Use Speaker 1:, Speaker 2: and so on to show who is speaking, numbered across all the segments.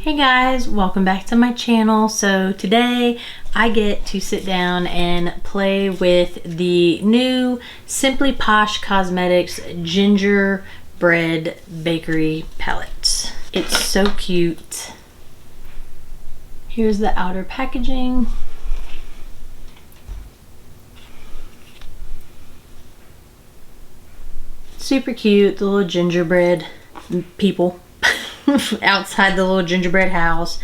Speaker 1: Hey guys, welcome back to my channel. So today I get to sit down and play with the new Simply Posh Cosmetics Gingerbread Bakery palette. It's so cute. Here's the outer packaging. Super cute, the little gingerbread people outside the little gingerbread house.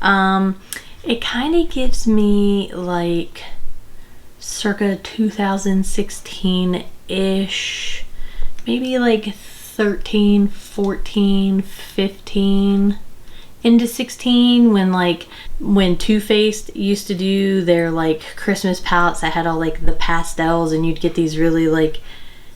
Speaker 1: It kind of gives me like circa 2016-ish, maybe like 13, 14, 15 into 16, when Too Faced used to do their like Christmas palettes that had all like the pastels, and you'd get these really like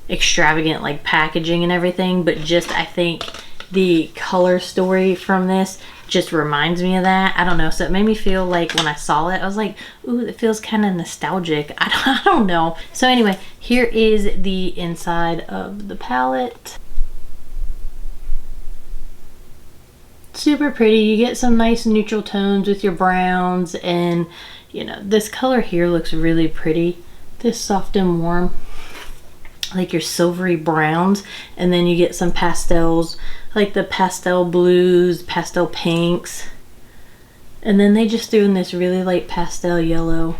Speaker 1: extravagant like packaging and everything, but just I think the color story from this just reminds me of that. I don't know, so it made me feel like when I saw it I was like, ooh, it feels kind of nostalgic. I don't know. So anyway, here is the inside of the palette. Super pretty. You get some nice neutral tones with your browns, and you know, this color here looks really pretty. This soft and warm, like your silvery browns, and then you get some pastels, like the pastel blues, pastel pinks, and then they just threw in this really light pastel yellow.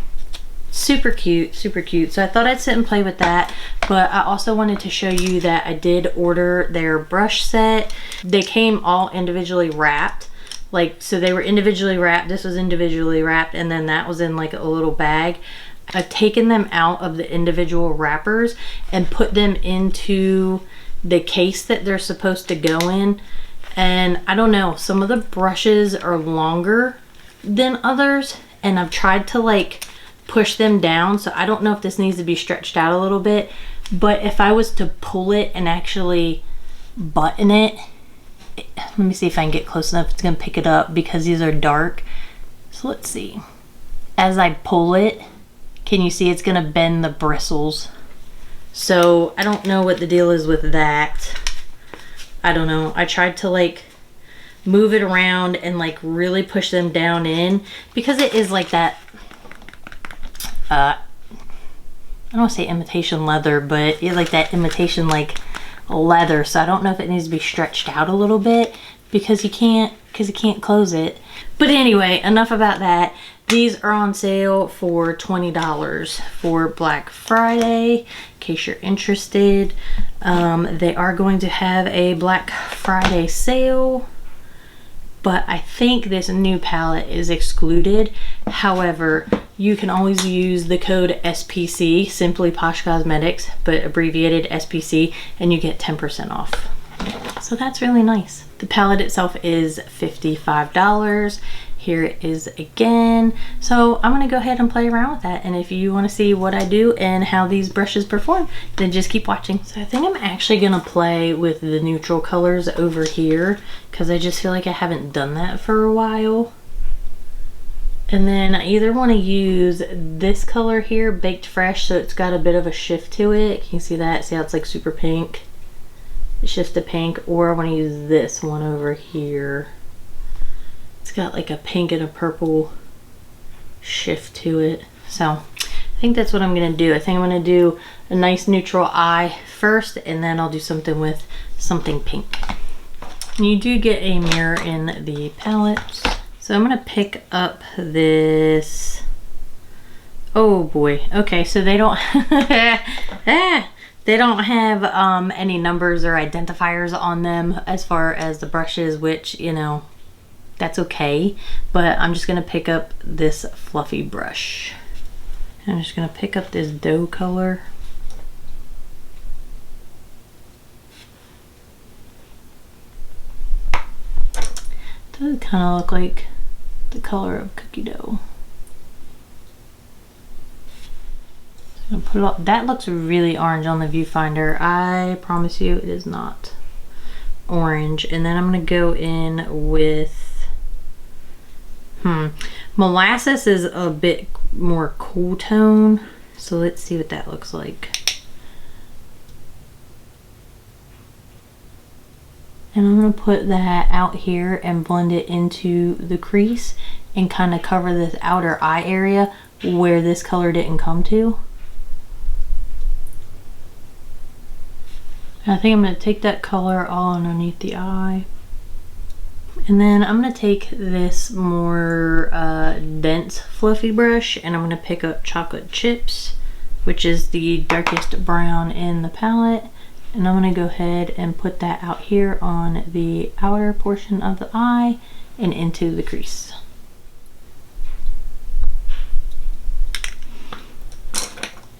Speaker 1: Super cute, super cute. So I thought I'd sit and play with that, but I also wanted to show you that I did order their brush set. They came all individually wrapped, like, so they were individually wrapped. This was individually wrapped, and then that was in like a little bag. I've taken them out of the individual wrappers and put them into the case that they're supposed to go in. And I don't know, some of the brushes are longer than others, and I've tried to like push them down, so I don't know if this needs to be stretched out a little bit, but if I was to pull it and actually button it, let me see if I can get close enough. It's gonna pick it up because these are dark. So let's see. As I pull it, can you see it's gonna bend the bristles? So I don't know what the deal is with that. I don't know. I tried to like move it around and like really push them down in, because it is like that, I don't want to say imitation leather, but it's like that imitation like leather. So I don't know if it needs to be stretched out a little bit, because you can't close it. But anyway, enough about that. These are on sale for $20 for Black Friday, in case you're interested. They are going to have a Black Friday sale, but I think this new palette is excluded. However, you can always use the code SPC, Simply Posh Cosmetics, but abbreviated SPC, and you get 10% off. So that's really nice. The palette itself is $55. Here it is again. So I'm gonna go ahead and play around with that, and if you want to see what I do and how these brushes perform, then just keep watching. So I think I'm actually gonna play with the neutral colors over here, because I just feel like I haven't done that for a while. And then I either want to use this color here, Baked Fresh, so it's got a bit of a shift to it. Can you see that? See how it's like super pink? It shifts to pink. Or I want to use this one over here. It's got like a pink and a purple shift to it. So I think that's what I'm gonna do. I think I'm gonna do a nice neutral eye first, and then I'll do something with something pink. And you do get a mirror in the palette. So I'm gonna pick up this. Oh boy. Okay, so they don't they don't have any numbers or identifiers on them as far as the brushes, which, you know, that's okay, but I'm just gonna pick up this fluffy brush. I'm just gonna pick up this dough color. Does kind of look like the color of cookie dough. So I'm gonna put it all, that looks really orange on the viewfinder. I promise you it is not orange. And then I'm gonna go in with molasses is a bit more cool tone, so let's see what that looks like. And I'm going to put that out here and blend it into the crease and kind of cover this outer eye area where this color didn't come to. I think I'm going to take that color all underneath the eye. And then I'm going to take this more dense fluffy brush and I'm going to pick up Chocolate Chips, which is the darkest brown in the palette. And I'm going to go ahead and put that out here on the outer portion of the eye and into the crease.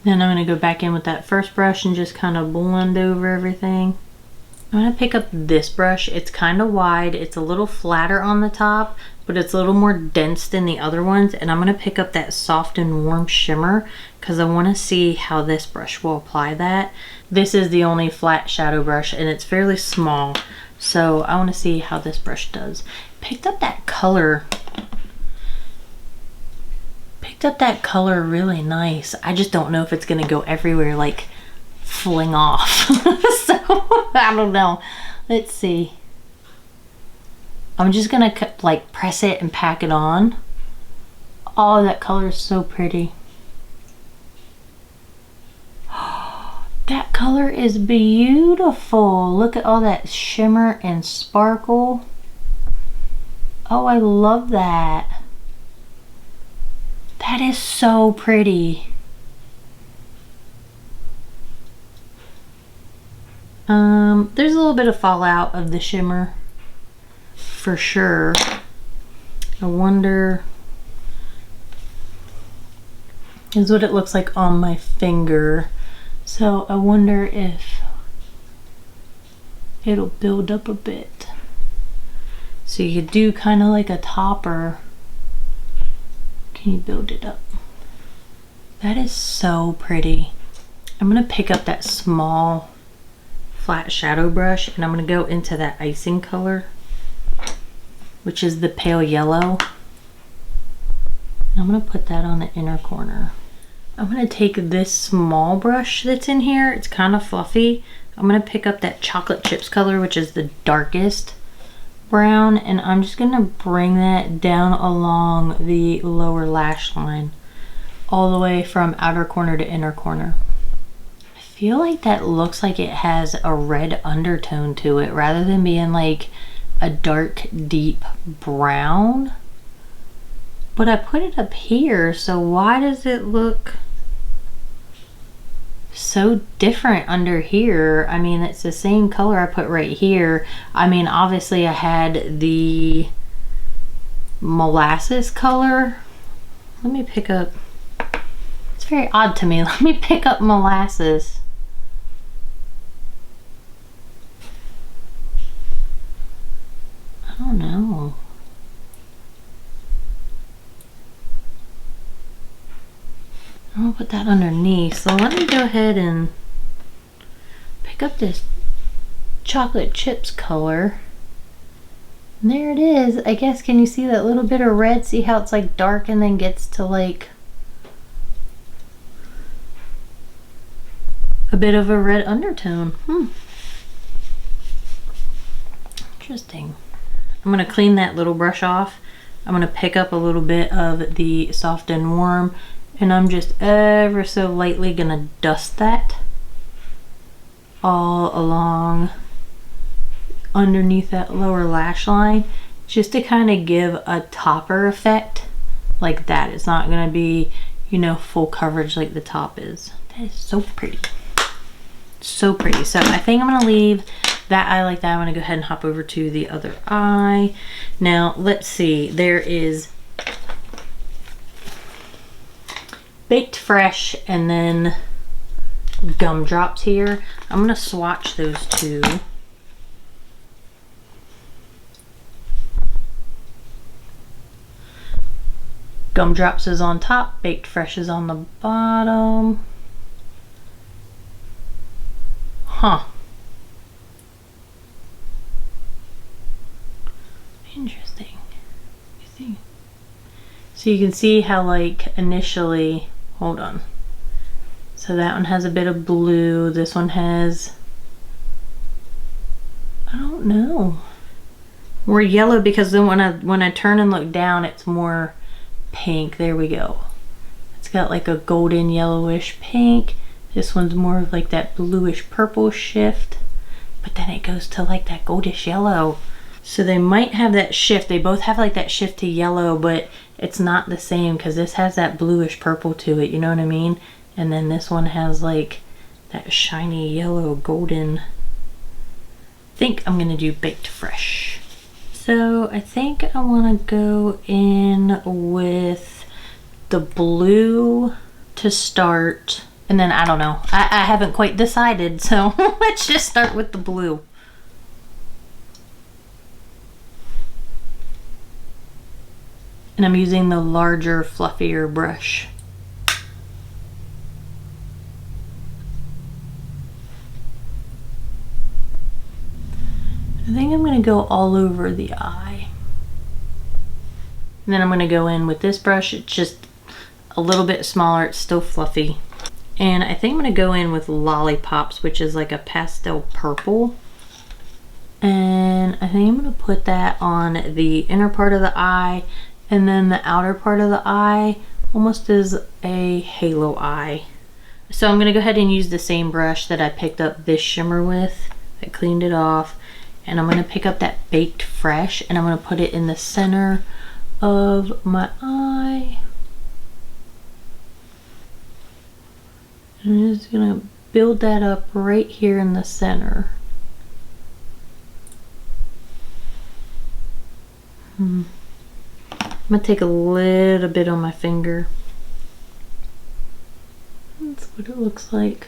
Speaker 1: Then I'm going to go back in with that first brush and just kind of blend over everything. I'm going to pick up this brush. It's kind of wide. It's a little flatter on the top, but it's a little more dense than the other ones. And I'm going to pick up that Soft and Warm shimmer because I want to see how this brush will apply that. This is the only flat shadow brush and it's fairly small. So I want to see how this brush does. Picked up that color really nice. I just don't know if it's going to go everywhere like fling off. So I don't know. Let's see. I'm just gonna like press it and pack it on. Oh, that color is so pretty. That color is beautiful. Look at all that shimmer and sparkle. Oh, I love that. That is so pretty. There's a little bit of fallout of the shimmer for sure. I wonder, is what it looks like on my finger. So I wonder if it'll build up a bit. So you could do kind of like a topper. Can you build it up? That is so pretty. I'm gonna pick up that small flat shadow brush and I'm going to go into that icing color, which is the pale yellow. And I'm going to put that on the inner corner. I'm going to take this small brush that's in here. It's kind of fluffy. I'm going to pick up that Chocolate Chips color, which is the darkest brown, and I'm just going to bring that down along the lower lash line all the way from outer corner to inner corner. I feel like that looks like it has a red undertone to it rather than being like a dark deep brown, but I put it up here, so why does it look so different under here? I mean, it's the same color I put right here. I mean, obviously I had the molasses color. Let me pick up, it's very odd to me. Let me pick up molasses. I don't know. I'm gonna put that underneath. So let me go ahead and pick up this Chocolate Chips color. And there it is. I guess, can you see that little bit of red? See how it's like dark and then gets to like a bit of a red undertone. Interesting. I'm going to clean that little brush off. I'm going to pick up a little bit of the Soft and Warm, and I'm just ever so lightly going to dust that all along underneath that lower lash line, just to kind of give a topper effect like that. It's not going to be, you know, full coverage like the top is. That is so pretty. So pretty. So I think I'm going to leave that eye like that. I'm going to go ahead and hop over to the other eye. Now, let's see. There is Baked Fresh and then Gumdrops here. I'm going to swatch those two. Gumdrops is on top, Baked Fresh is on the bottom. Huh. Interesting. You see? So you can see how, like, initially, hold on. So that one has a bit of blue. This one has I don't know. More yellow because then when I turn and look down, it's more pink. There we go. It's got like a golden yellowish pink. This one's more of like that bluish purple shift, but then it goes to like that goldish yellow. So they might have that shift. They both have like that shift to yellow, but it's not the same because this has that bluish purple to it, you know what I mean? And then this one has like that shiny yellow golden. I think I'm gonna do Baked Fresh. So I think I wanna go in with the blue to start. And then I don't know, I haven't quite decided, so let's just start with the blue. And I'm using the larger, fluffier brush. I think I'm going to go all over the eye. And then I'm going to go in with this brush. It's just a little bit smaller. It's still fluffy. And I think I'm going to go in with Lollipops, which is like a pastel purple. And I think I'm going to put that on the inner part of the eye, and then the outer part of the eye almost as a halo eye. So I'm going to go ahead and use the same brush that I picked up this shimmer with. I cleaned it off. And I'm going to pick up that Baked Fresh and I'm going to put it in the center of my eye. I'm just going to build that up right here in the center. I'm going to take a little bit on my finger. That's what it looks like.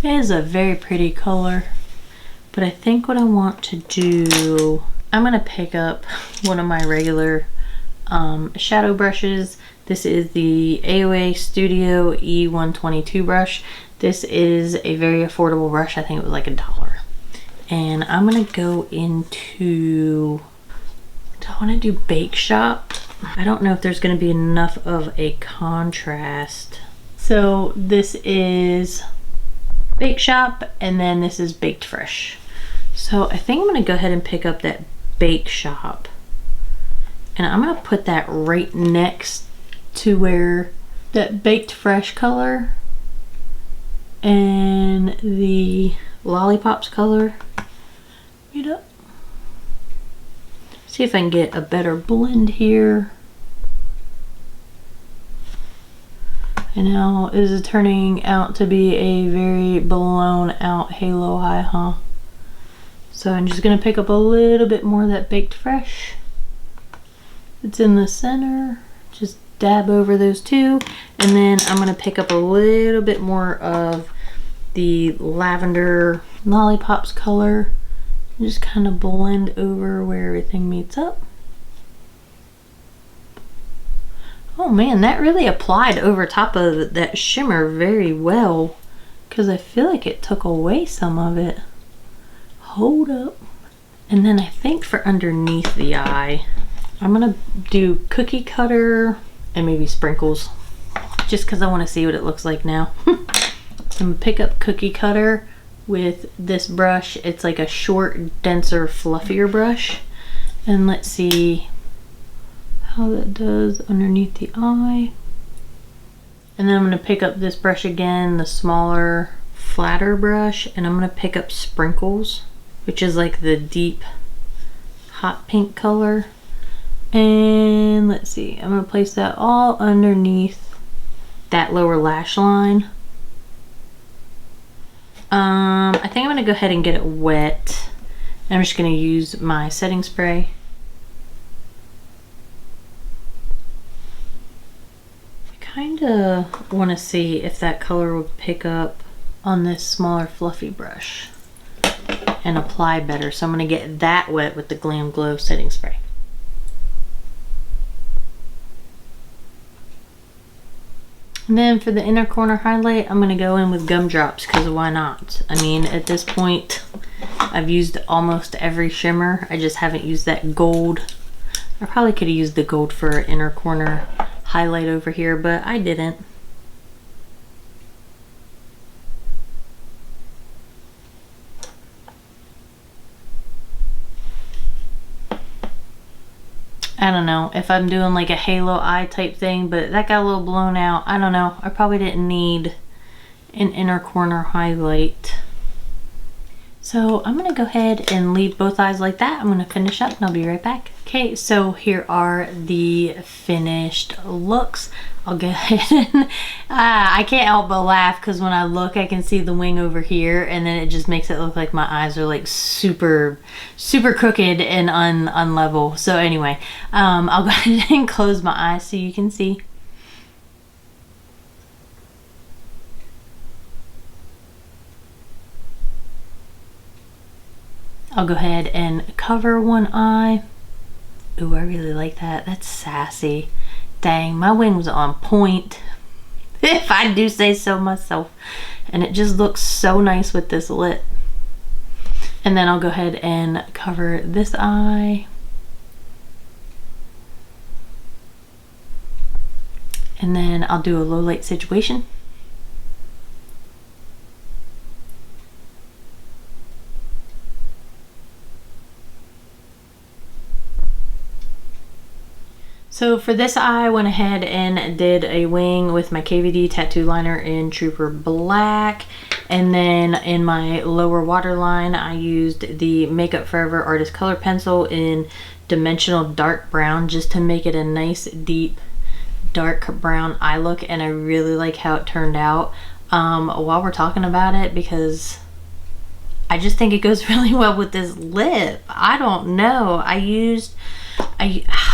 Speaker 1: It is a very pretty color, but I think what I want to do, I'm going to pick up one of my regular shadow brushes. This is the AOA Studio E122 brush. This is a very affordable brush. I think it was like $1. And I'm going to go into, do I want to do Bake Shop? I don't know if there's going to be enough of a contrast. So this is Bake Shop, and then this is Baked Fresh. So I think I'm going to go ahead and pick up that Bake Shop, and I'm going to put that right next to where that Baked Fresh color and the Lollipops color meet up. See if I can get a better blend here. And now is it turning out to be a very blown out halo eye, huh? So I'm just gonna pick up a little bit more of that Baked Fresh. It's in the center. Just dab over those two. And then I'm gonna pick up a little bit more of the lavender Lollipops color. And just kind of blend over where everything meets up. Oh man, that really applied over top of that shimmer very well, because I feel like it took away some of it. Hold up. And then I think for underneath the eye, I'm gonna do cookie cutter and maybe sprinkles, just because I want to see what it looks like now. I'm gonna pick up cookie cutter with this brush. It's like a short, denser, fluffier brush. And let's see how that does underneath the eye. And then I'm going to pick up this brush again, the smaller, flatter brush, and I'm going to pick up Sprinkles, which is like the deep hot pink color. And let's see, I'm going to place that all underneath that lower lash line. I think I'm going to go ahead and get it wet. I'm just going to use my setting spray. Kind of want to see if that color would pick up on this smaller fluffy brush and apply better. So I'm going to get that wet with the Glam Glow setting spray. And then for the inner corner highlight, I'm going to go in with Gumdrops, because why not? I mean, at this point, I've used almost every shimmer. I just haven't used that gold. I probably could have used the gold for inner corner highlight over here, but I didn't. I don't know if I'm doing like a halo eye type thing, but that got a little blown out. I don't know. I probably didn't need an inner corner highlight. So I'm going to go ahead and leave both eyes like that. I'm going to finish up and I'll be right back. Okay, so here are the finished looks. I'll go ahead and I can't help but laugh because when I look I can see the wing over here, and then it just makes it look like my eyes are like super crooked and unlevel. So anyway, I'll go ahead and close my eyes so you can see. I'll go ahead and cover one eye. Ooh, I really like that. That's sassy. Dang, my wing was on point, if I do say so myself. And it just looks so nice with this lip. And then I'll go ahead and cover this eye. And then I'll do a low light situation. So for this eye, I went ahead and did a wing with my KVD tattoo liner in Trooper Black. And then in my lower waterline, I used the Makeup Forever Artist Color Pencil in Dimensional Dark Brown just to make it a nice, deep, dark brown eye look. And I really like how it turned out while we're talking about it, because I just think it goes really well with this lip. I don't know.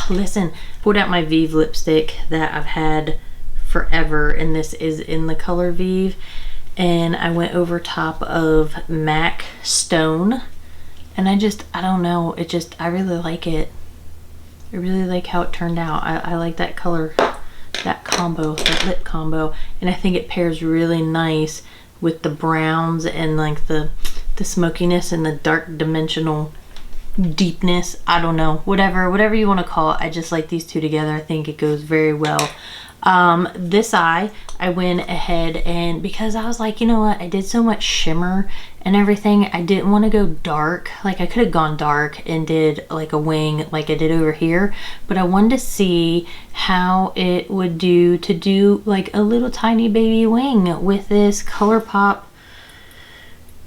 Speaker 1: Listen, pulled out my Vive lipstick that I've had forever, and this is in the color Vive, and I went over top of MAC Stone, and I don't know, I really like it. I really like how it turned out. I like that color, that combo, that lip combo, and I think it pairs really nice with the browns and like the smokiness and the dark dimensional deepness. I don't know, whatever you want to call it. I just like these two together. I think it goes very well. This eye, I went ahead and, because I was like, you know what, I did so much shimmer and everything, I didn't want to go dark. Like I could have gone dark and did like a wing like I did over here, but I wanted to see how it would do to do like a little tiny baby wing with this ColourPop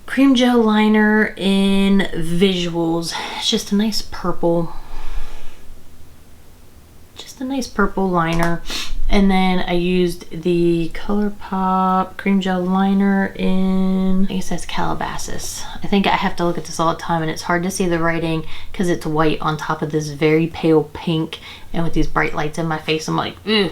Speaker 1: cream gel liner in Visuals. It's just a nice purple, liner. And then I used the ColourPop cream gel liner in, I think it says Calabasas. I think I have to look at this all the time, and it's hard to see the writing because it's white on top of this very pale pink, and with these bright lights in my face, I'm like, ugh.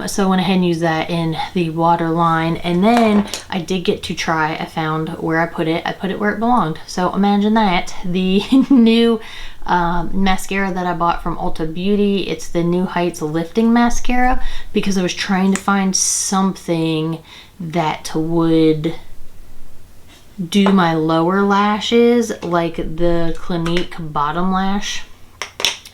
Speaker 1: So I went ahead and used that in the waterline, and then I did get to try, I found where I put it where it belonged. So imagine that, the new mascara that I bought from Ulta Beauty. It's the New Heights Lifting Mascara, because I was trying to find something that would do my lower lashes like the Clinique bottom lash,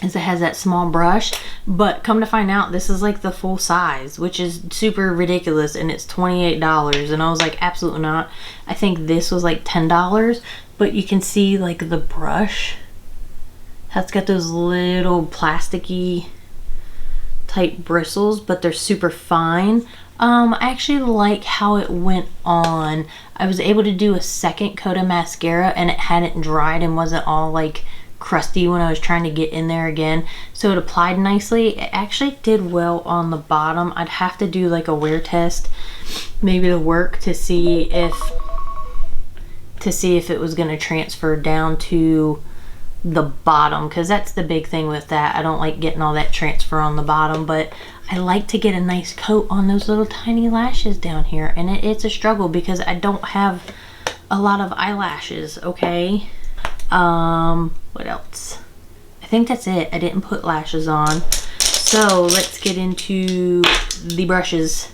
Speaker 1: as it has that small brush. But come to find out, this is like the full size, which is super ridiculous, and it's $28, and I was like, absolutely not. I think this was like $10, but you can see like the brush, that's got those little plasticky type bristles, but they're super fine. I actually like how it went on. I was able to do a second coat of mascara, and it hadn't dried and wasn't all like crusty when I was trying to get in there again, so it applied nicely. It actually did well on the bottom. I'd have to do like a wear test maybe to work to see if it was going to transfer down to the bottom, because that's the big thing with that. I don't like getting all that transfer on the bottom, but I like to get a nice coat on those little tiny lashes down here, and it's a struggle because I don't have a lot of eyelashes. Okay, what else? I think that's it. I didn't put lashes on. So let's get into the brushes.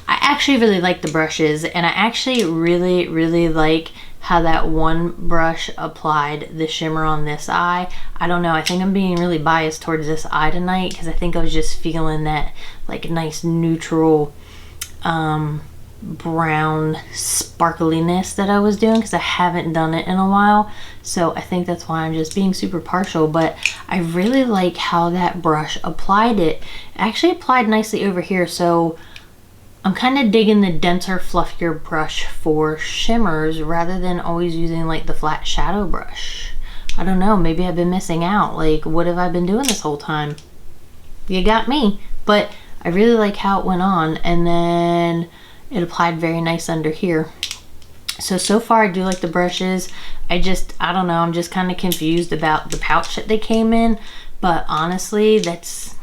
Speaker 1: I actually really like the brushes, and I actually really like how that one brush applied the shimmer on this eye. I don't know, I think I'm being really biased towards this eye tonight because I think I was just feeling that like nice neutral brown sparkliness that I was doing because I haven't done it in a while. So I think that's why I'm just being super partial, but I really like how that brush applied it. It actually applied nicely over here, so I'm kind of digging the denser, fluffier brush for shimmers rather than always using like the flat shadow brush. I don't know, maybe I've been missing out. Like, what have I been doing this whole time? You got me. But I really like how it went on, and then it applied very nice under here. So far I do like the brushes. I don't know, I'm just kind of confused about the pouch that they came in, but honestly that's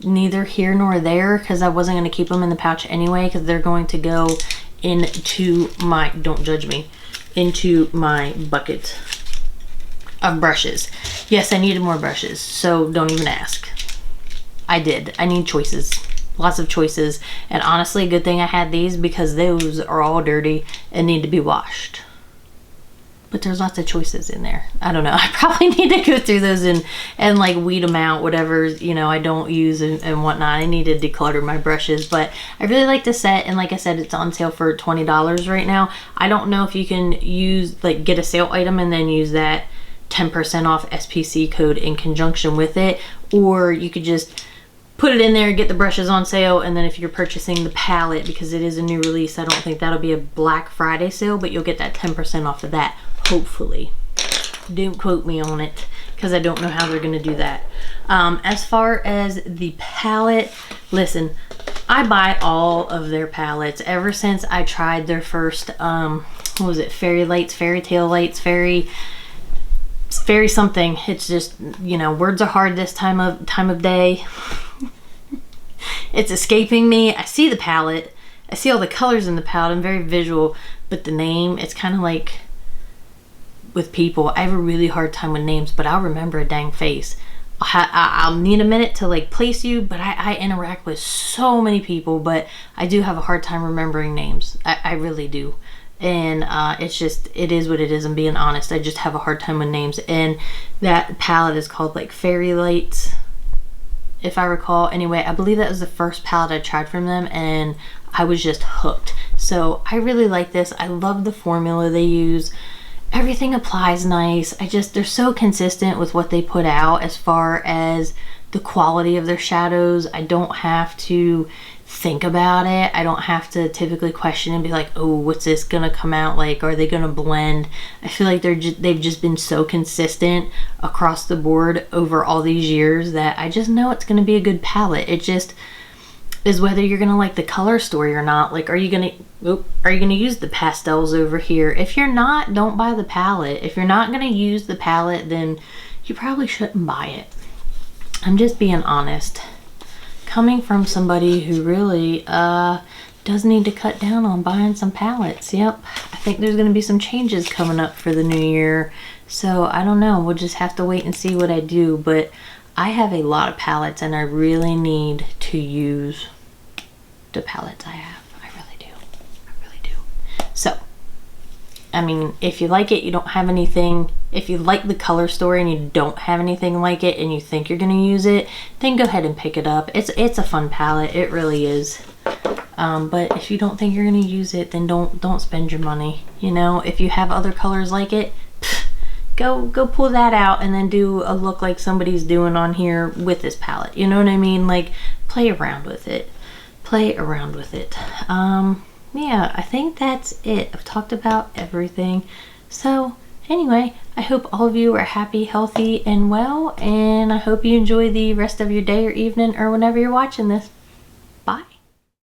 Speaker 1: neither here nor there because I wasn't going to keep them in the pouch anyway because they're going to go into my, don't judge me, into my bucket of brushes. Yes, I needed more brushes, so don't even ask. I did. I need choices. Lots of choices, and honestly, good thing I had these because those are all dirty and need to be washed. But there's lots of choices in there. I don't know, I probably need to go through those and like weed them out, whatever, you know, I don't use and whatnot. I need to declutter my brushes, but I really like the set, and like I said, it's on sale for $20 right now. I don't know if you can use, like, get a sale item and then use that 10% off SPC code in conjunction with it, or you could just put it in there, get the brushes on sale, and then if you're purchasing the palette, because it is a new release, I don't think that'll be a Black Friday sale, but you'll get that 10% off of that, hopefully. Don't quote me on it, because I don't know how they're gonna do that. As far as the palette, listen, I buy all of their palettes ever since I tried their first, what was it, Fairy Lights, Fairy Tale Lights, Fairy something. It's just, you know, words are hard this time of day. It's escaping me. I see the palette, I see all the colors in the palette, I'm very visual, but the name, it's kind of like with people, I have a really hard time with names, but I'll remember a dang face. I'll need a minute to like place you, but I interact with so many people, but I do have a hard time remembering names. I really do. And it's just, it is what it is. I'm being honest, I just have a hard time with names. And that palette is called like Fairy Lights, if I recall. Anyway, I believe that was the first palette I tried from them, and I was just hooked. So I really like this. I love the formula they use. Everything applies nice. They're so consistent with what they put out as far as the quality of their shadows. I don't have to think about it. I don't have to typically question and be like, oh, what's this gonna come out like? Are they gonna blend? I feel like they've just been so consistent across the board over all these years that I just know it's gonna be a good palette. It just is whether you're gonna like the color story or not. Like, are you gonna use the pastels over here? If you're not, don't buy the palette. If you're not gonna use the palette, then you probably shouldn't buy it. I'm just being honest, coming from somebody who really does need to cut down on buying some palettes. Yep, I think there's going to be some changes coming up for the new year, so I don't know, we'll just have to wait and see what I do. But I have a lot of palettes and I really need to use the palettes I have. I really do. So I mean, if you like it, you don't have anything, if you like the color story and you don't have anything like it and you think you're going to use it, then go ahead and pick it up. It's a fun palette, it really is. But if you don't think you're going to use it, then don't spend your money. You know, if you have other colors like it, go pull that out and then do a look like somebody's doing on here with this palette. You know what I mean? Like, play around with it. Yeah, I think that's it. I've talked about everything. So anyway, I hope all of you are happy, healthy, and well, and I hope you enjoy the rest of your day or evening or whenever you're watching this.